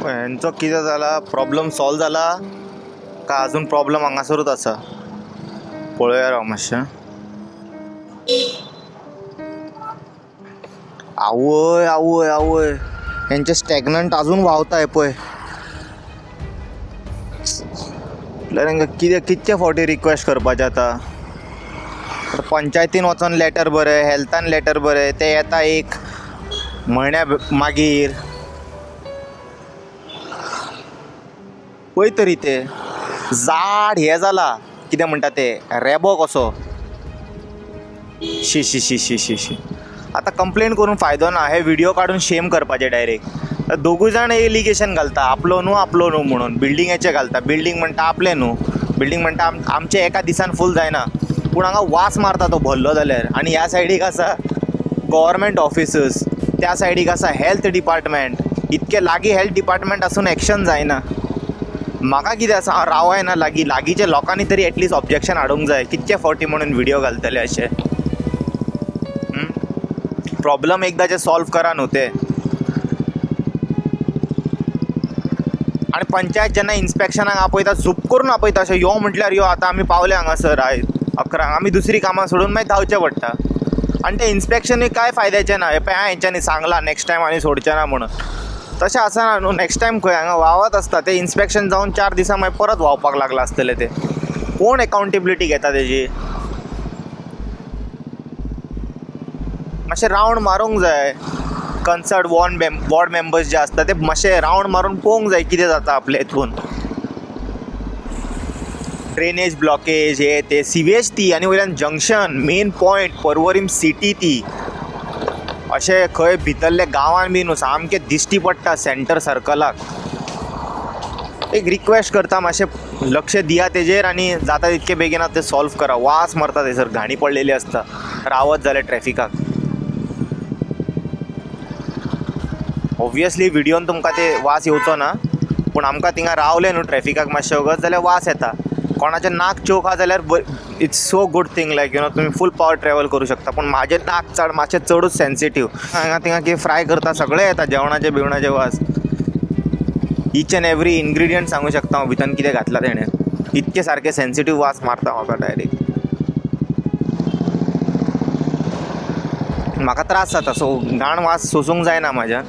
यांचो कितें जाला problem solve जाला का अजून प्रॉब्लेम हांगासरूच आसा पळोवया राव मातशें. आवय आवय आवय यांचे स्टॅग्नंट अजून व्हांवताय पळय. तांकां कितके फावटी रिक्वेस्ट करपाचें आतां. पंचायतीन वचोन लेटर बरय, हेल्थान लेटर बरय, ते येता एक म्हयन्या मागीर. पळय तरी ते झाड हे जाला कितें म्हणटा ते रेबो कसो. She she she she she she. आतां कंप्लेन करून फायदो ना. हे व्हिडिओ काडून शेम करपाचे डायरेक्ट. दोगूय जाण एलिगेशन घालता आपलो न्हू म्हणून. बिल्डिंगेचे घालता. बिल्डिंग म्हणटा आपले न्हू. बिल्डिंग म्हणटा आमचे एका दिसान फूल जायना. पूण हांगा वास मारता तो भरलो जाल्यार. आनी ह्या सायडीक आसा गव्हर्मेंट ऑफिसस, त्या सायडीक आसा हेल्थ डिपार्टमेंट. इतके लागीं हेल्थ डिपार्टमेंट आसून एक्शन जायना. म्हाका कितें आसा हांव रावय ना लागींच्या लोकांनी तरी एटलीस्ट ऑब्जेक्शन हाडूंक जाय. कितके फावटी म्हणून व्हिडिओ घालतले अशे. प्रॉब्लेम एकदांचे सॉल्व करा न्हू ते. आनी पंचायत जेन्ना इन्स्पेक्शनाक आपयता झूप करून आपयता अशें यो म्हटल्यार यो आतां आमी पावले हांगासर आयज 11 आमी दुसरी कामां सोडून मागीर धांवचें पडटा. आनी तें इन्स्पेक्शनूय कांय फायद्याचें ना. हे पळय हेंच्यांनी सांगलां नेक्स्ट टायम आनी सोडचें ना म्हणून. तशें आसना न्हू. नेक्स्ट टायम खंय हांगा व्हांवत आसता. तें इन्स्पेक्शन जावन 4 दिसां मागीर परत व्हांवपाक लागला आसतलें तें. कोण एकावंटेबिलिटी घेता तेजी. मातशें रावंड मारूंक जाय. कन्सर्ट वॉर्ड मेंबर्स जे आसता ते मातशें रावंड मारून पळोवंक जाय कितें जाता आपल्या हितून. ड्रेनेज ब्लॉकेज हे ते सिवेज ती आनी वयल्यान junction main point Porvorim city ती. अशें खंय भितरले गांवान बी न्हू सामकें दिश्टी पडटा सेंटर सर्कलाक. एक रिक्वेस्ट करता मातशें लक्ष दिया तेजेर आनी जाता तितके बेगीन ते सॉल्व करा. वास मारता थंयसर घाणी पडलेली आसता रावत जाल्यार ट्रॅफिकाक. ऑब्वियसली व्हिडिओन तुमकां ते वास येवचो ना. पूण आमकां थिंगा रावले न्हू ट्रॅफिकाक मातशें वगत जाल्यार वास येता. कोणाचें नाक चोक आहा जाल्यार it's so good thing like you know तुमी फूल पावर ट्रॅवल करूं शकता. पूण म्हाजें नाक मातशें चडूच सेन्सिटीव. हांगा थिंगा कितें फ्राय करता सगळें येता जेवणाचे बिवणाचे वास. ईच एंड एवरी इन्ग्रिडियंट सांगूं शकता हांव भितर कितें घातलां तेणें. इतके सारके सेन्सिटीव वास मारता म्हाका डायरेक्ट. म्हाका त्रास जाता सो घाण वास सोसूंक जायना म्हाज्यान.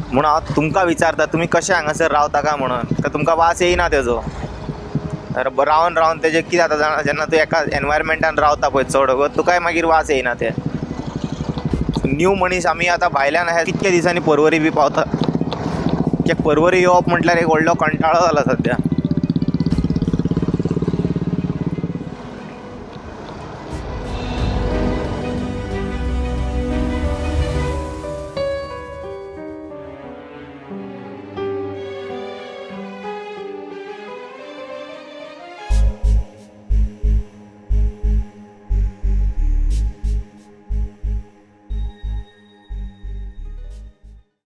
म्हणून हांव तुमकां विचारता तुमी कशें हांगासर रावता काय म्हणून. काय तुमकां वास येयना तेजो. रावन रावन तेजें कितें जाता जाणा जेन्ना तूं एका एनवायरमेंटान रावता पळय चड वगत तुकाय मागीर वास येयना ते. न्यू मनीस आमी आतां भायल्यान हे कितके दिसांनी पर्वरी बी पावता. कित्याक पर्वरी येवप म्हटल्यार एक व्हडलो कंटाळो जाला सद्या.